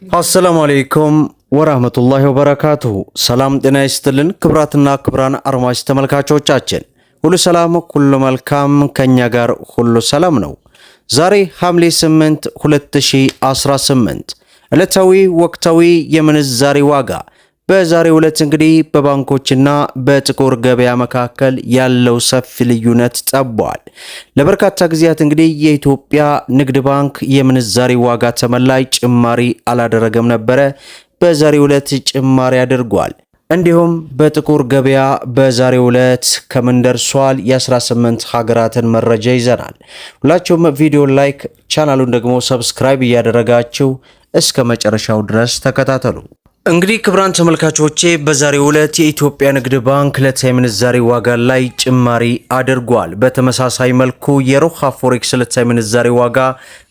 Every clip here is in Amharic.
አሰላሙ አለይኩም ወራህመቱላሂ ወበረካቱሁ። ሰላም ጤና ይስጥልን ክብራትና ክብራን አድማጭ ተመልካቾቻችን ሁሉ ሰላም ሁሉ መልካም፣ ከኛ ጋር ሁሉ ሰላም ነው። ዛሬ ሐምሌ 8 2018 ዕለታዊ ወቅታዊ የምንዛሬ ዋጋ በዛሬው ዕለት እንግዲህ በባንኮችና በጥቁር ገበያ መካከል ያለው ሰፊ ልዩነት ጠቧል። ለበርካታ ጊዜያት እንግዲህ የኢትዮጵያ ንግድ ባንክ የምንዛሬ ዋጋ ተመላይ ጭማሪ አላደረገም ነበረ። በዛሬው ዕለት ጭማሪ አድርጓል። እንዲሁም በጥቁር ገበያ በዛሬው ዕለት ከምን ደርሷል የ18 ሀገራትን መረጃ ይዘናል። ሁላችሁም ቪዲዮ ላይክ፣ ቻናሉን ደግሞ ሰብስክራይብ እያደረጋችሁ እስከ መጨረሻው ድረስ ተከታተሉ። እንግዲህ ክብራን ተመልካቾቼ በዛሬው ዕለት የኢትዮጵያ ንግድ ባንክ ዕለታዊ ምንዛሬ ዋጋ ላይ ጭማሪ አድርጓል። በተመሳሳይ መልኩ የሮሃ ፎሬክስ ዕለታዊ ምንዛሬ ዋጋ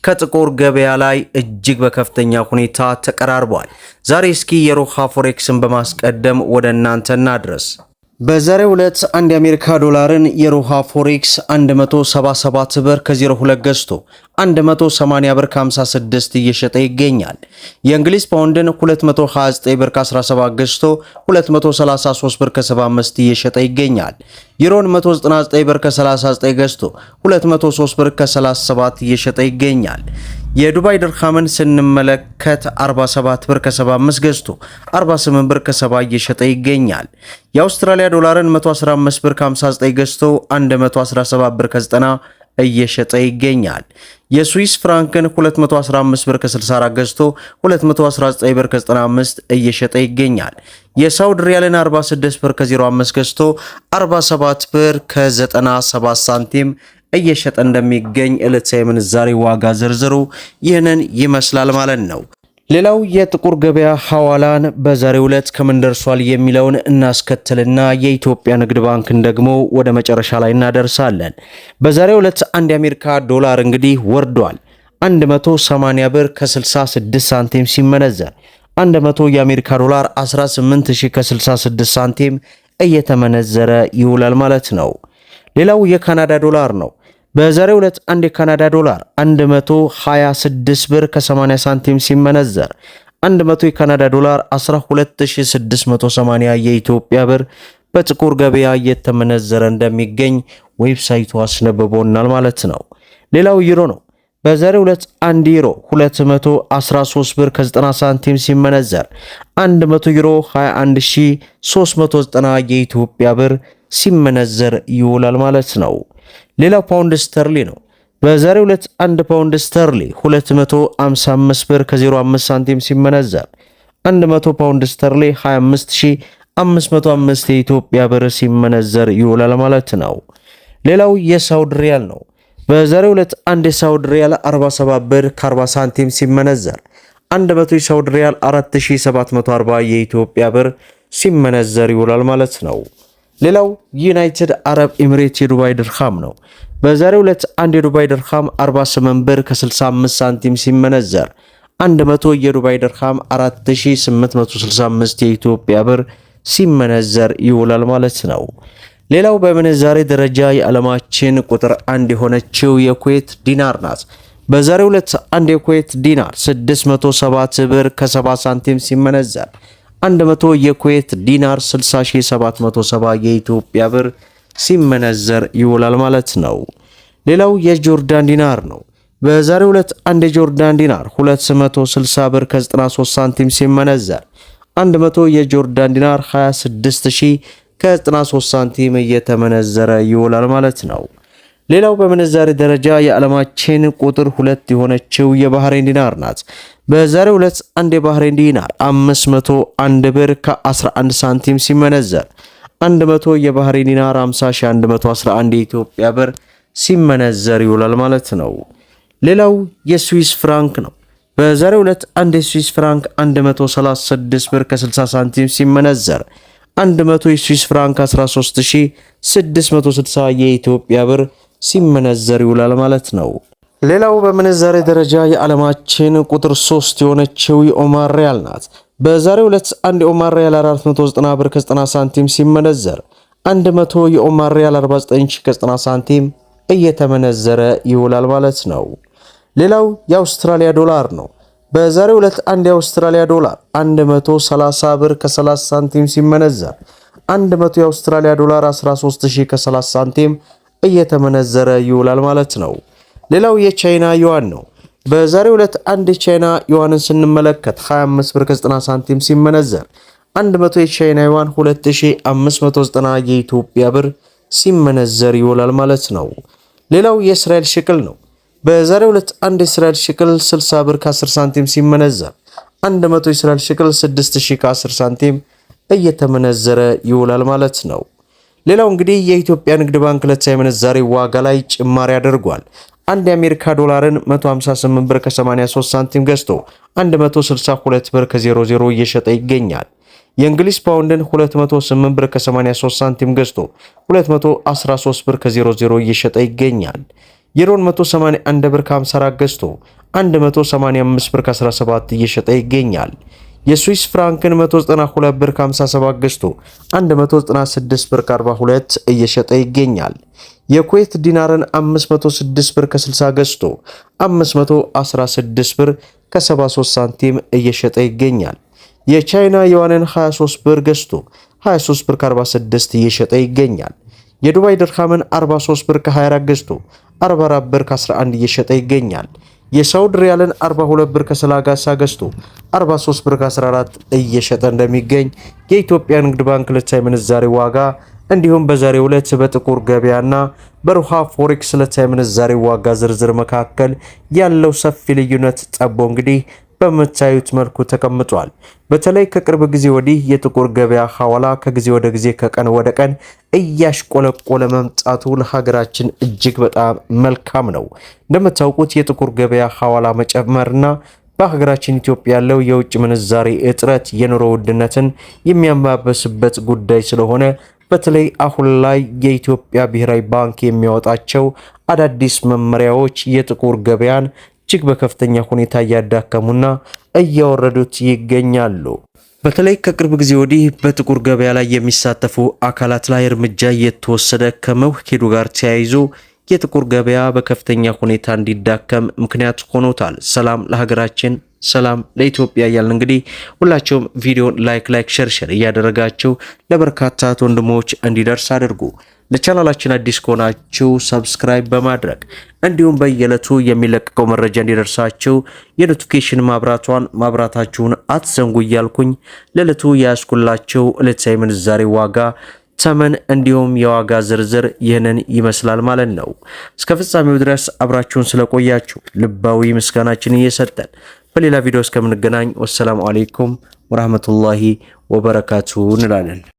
ከጥቁር ገበያ ላይ እጅግ በከፍተኛ ሁኔታ ተቀራርቧል። ዛሬ እስኪ የሮሃ ፎሬክስን በማስቀደም ወደ እናንተ እናድረስ። በዛሬው ዕለት አንድ የአሜሪካ ዶላርን የሮሃ ፎሬክስ 177 ብር ከ02 ገዝቶ 180 ብር ከ56 እየሸጠ ይገኛል። የእንግሊዝ ፓውንድን 229 ብር ከ17 ገዝቶ 233 ብር ከ75 እየሸጠ ይገኛል። ዩሮን 199 ብር ከ39 ገዝቶ 203 ብር ከ37 እየሸጠ ይገኛል። የዱባይ ድርሃምን ስንመለከት 47 ብር ከ75 ገዝቶ 48 ብር ከ70 እየሸጠ ይገኛል። የአውስትራሊያ ዶላርን 115 ብር ከ59 ገዝቶ 117 ብር ከ90 እየሸጠ ይገኛል። የስዊስ ፍራንክን 215 ብር ከ64 ገዝቶ 219 ብር ከ95 እየሸጠ ይገኛል። የሳውዲ ሪያልን 46 ብር ከ05 ገዝቶ 47 ብር ከ97 ሳንቲም እየሸጠ እንደሚገኝ ዕለታዊ ምንዛሬ ዋጋ ዝርዝሩ ይህንን ይመስላል ማለት ነው። ሌላው የጥቁር ገበያ ሐዋላን በዛሬው ዕለት ከምን ደርሷል የሚለውን እናስከትልና የኢትዮጵያ ንግድ ባንክን ደግሞ ወደ መጨረሻ ላይ እናደርሳለን። በዛሬው ዕለት አንድ የአሜሪካ ዶላር እንግዲህ ወርዷል። 180 ብር ከ66 ሳንቲም ሲመነዘር 100 የአሜሪካ ዶላር 18000 ከ66 ሳንቲም እየተመነዘረ ይውላል ማለት ነው። ሌላው የካናዳ ዶላር ነው። በዛሬው ዕለት አንድ የካናዳ ዶላር 126 ብር ከ80 ሳንቲም ሲመነዘር 100 የካናዳ ዶላር 12680 የኢትዮጵያ ብር በጥቁር ገበያ እየተመነዘረ እንደሚገኝ ዌብሳይቱ አስነብቦናል ማለት ነው። ሌላው ዩሮ ነው። በዛሬው ዕለት 1 ዩሮ 213 ብር ከ90 ሳንቲም ሲመነዘር 100 ዩሮ 21390 የኢትዮጵያ ብር ሲመነዘር ይውላል ማለት ነው። ሌላው ፓውንድ ስተርሊ ነው። በዛሬው ዕለት 1 ፓውንድ ስተርሊ 255 ብር ከ05 ሳንቲም ሲመነዘር 100 ፓውንድ ስተርሊ 25505 የኢትዮጵያ ብር ሲመነዘር ይውላል ማለት ነው። ሌላው የሳውዲ ሪያል ነው። በዛሬው ዕለት 1 የሳውዲ ሪያል 47 ብር ከ40 ሳንቲም ሲመነዘር 100 የሳውዲ ሪያል 4740 የኢትዮጵያ ብር ሲመነዘር ይውላል ማለት ነው። ሌላው ዩናይትድ አረብ ኤሚሬት የዱባይ ድርሃም ነው። በዛሬው ዕለት 1 የዱባይ ድርሃም 48 ብር ከ65 ሳንቲም ሲመነዘር 100 የዱባይ ድርሃም 4865 የኢትዮጵያ ብር ሲመነዘር ይውላል ማለት ነው። ሌላው በምንዛሬ ደረጃ የዓለማችን ቁጥር 1 የሆነችው የኩዌት ዲናር ናት። በዛሬው ዕለት 1 የኩዌት ዲናር 607 ብር ከ70 ሳንቲም ሲመነዘር 100 የኩዌት ዲናር 60770 የኢትዮጵያ ብር ሲመነዘር ይውላል ማለት ነው። ሌላው የጆርዳን ዲናር ነው። በዛሬው ዕለት 1 የጆርዳን ዲናር 260 ብር ከ93 ሳንቲም ሲመነዘር 100 የጆርዳን ዲናር 26000 ከ93 ሳንቲም እየተመነዘረ ይውላል ማለት ነው። ሌላው በምንዛሬ ደረጃ የዓለማችን ቁጥር 2 የሆነችው የባህሬን ዲናር ናት። በዛሬው ዕለት 1 የባህሬን ዲናር 501 ብር ከ11 ሳንቲም ሲመነዘር 100 የባህሬን ዲናር 50111 የኢትዮጵያ ብር ሲመነዘር ይውላል ማለት ነው። ሌላው የስዊስ ፍራንክ ነው። በዛሬው ዕለት 1 የስዊስ ፍራንክ 136 ብር ከ60 ሳንቲም ሲመነዘር 100 የስዊስ ፍራንክ 13660 የኢትዮጵያ ብር ሲመነዘር ይውላል ማለት ነው። ሌላው በምንዛሬ ደረጃ የዓለማችን ቁጥር 3 የሆነችው የኦማር ሪያል ናት። በዛሬው ዕለት 1 የኦማር ሪያል 490 ብር ከ90 ሳንቲም ሲመነዘር 100 የኦማር ሪያል 49000 ከ90 ሳንቲም እየተመነዘረ ይውላል ማለት ነው። ሌላው የአውስትራሊያ ዶላር ነው። በዛሬው ዕለት አንድ የአውስትራሊያ ዶላር 130 ብር ከ30 ሳንቲም ሲመነዘር 100 የአውስትራሊያ ዶላር 13000 ከ30 ሳንቲም እየተመነዘረ ይውላል ማለት ነው። ሌላው የቻይና ዩዋን ነው። በዛሬው ዕለት አንድ የቻይና ዩዋንን ስንመለከት 25 ብር ከ90 ሳንቲም ሲመነዘር 100 የቻይና ዩዋን 2590 የኢትዮጵያ ብር ሲመነዘር ይውላል ማለት ነው። ሌላው የእስራኤል ሽቅል ነው። በዛሬው ዕለት አንድ የእስራኤል ሽቅል 60 ብር ከ10 ሳንቲም ሲመነዘር 100 የእስራኤል ሽቅል 6000 ከ10 ሳንቲም እየተመነዘረ ይውላል ማለት ነው። ሌላው እንግዲህ የኢትዮጵያ ንግድ ባንክ ዕለታዊ ምንዛሬ ዋጋ ላይ ጭማሪ አድርጓል። አንድ የአሜሪካ ዶላርን 158 ብር ከ83 ሳንቲም ገዝቶ 162 ብር ከ00 እየሸጠ ይገኛል። የእንግሊዝ ፓውንድን 208 ብር ከ83 ሳንቲም ገዝቶ 213 ብር ከ00 እየሸጠ ይገኛል። ዩሮን 181 ብር ከ54 ገዝቶ 185 ብር ከ17 እየሸጠ ይገኛል። የስዊስ ፍራንክን 192 ብር ከ57 ገዝቶ 196 ብር ከ42 እየሸጠ ይገኛል። የኩዌት ዲናርን 506 ብር ከ60 ገዝቶ 516 ብር ከ73 ሳንቲም እየሸጠ ይገኛል። የቻይና ዩዋንን 23 ብር ገዝቶ 23 ብር ከ46 እየሸጠ ይገኛል። የዱባይ ድርሃምን 43 ብር ከ24 ገዝቶ 44 ብር ከ11 እየሸጠ ይገኛል። የሳውዲ ሪያልን 42 ብር ከ30 ገዝቶ 43 ብር ከ14 እየሸጠ እንደሚገኝ የኢትዮጵያ ንግድ ባንክ ዕለታዊ ምንዛሬ ዋጋ እንዲሁም በዛሬው ዕለት በጥቁር ገበያና በሮሃ ፎሬክስ ዕለታዊ ምንዛሬ ዋጋ ዝርዝር መካከል ያለው ሰፊ ልዩነት ጠቦ እንግዲህ በምታዩት መልኩ ተቀምጧል። በተለይ ከቅርብ ጊዜ ወዲህ የጥቁር ገበያ ሐዋላ ከጊዜ ወደ ጊዜ ከቀን ወደ ቀን እያሽቆለቆለ መምጣቱ ለሀገራችን እጅግ በጣም መልካም ነው። እንደምታውቁት የጥቁር ገበያ ሐዋላ መጨመርና በሀገራችን ኢትዮጵያ ያለው የውጭ ምንዛሬ እጥረት የኑሮ ውድነትን የሚያባብስበት ጉዳይ ስለሆነ በተለይ አሁን ላይ የኢትዮጵያ ብሔራዊ ባንክ የሚያወጣቸው አዳዲስ መመሪያዎች የጥቁር ገበያን እጅግ በከፍተኛ ሁኔታ እያዳከሙና እያወረዱት ይገኛሉ። በተለይ ከቅርብ ጊዜ ወዲህ በጥቁር ገበያ ላይ የሚሳተፉ አካላት ላይ እርምጃ እየተወሰደ ከመሄዱ ጋር ተያይዞ የጥቁር ገበያ በከፍተኛ ሁኔታ እንዲዳከም ምክንያት ሆኖታል። ሰላም ለሀገራችን፣ ሰላም ለኢትዮጵያ እያልን እንግዲህ ሁላችሁም ቪዲዮን ላይክ ሸር እያደረጋችሁ ለበርካታ ወንድሞች እንዲደርስ አድርጉ። ለቻናላችን አዲስ ከሆናችሁ ሰብስክራይብ በማድረግ እንዲሁም በየዕለቱ የሚለቀቀው መረጃ እንዲደርሳችሁ የኖቲፊኬሽን ማብራታችሁን አትዘንጉ እያልኩኝ ለዕለቱ ያስኩላችሁ ዕለታዊ ምንዛሬ ዋጋ ተመን እንዲሁም የዋጋ ዝርዝር ይህንን ይመስላል ማለት ነው። እስከ ፍጻሜው ድረስ አብራችሁን ስለቆያችሁ ልባዊ ምስጋናችንን እየሰጠን በሌላ ቪዲዮ እስከምንገናኝ ወሰላሙ አለይኩም ወራህመቱላሂ ወበረካቱሁ እንላለን።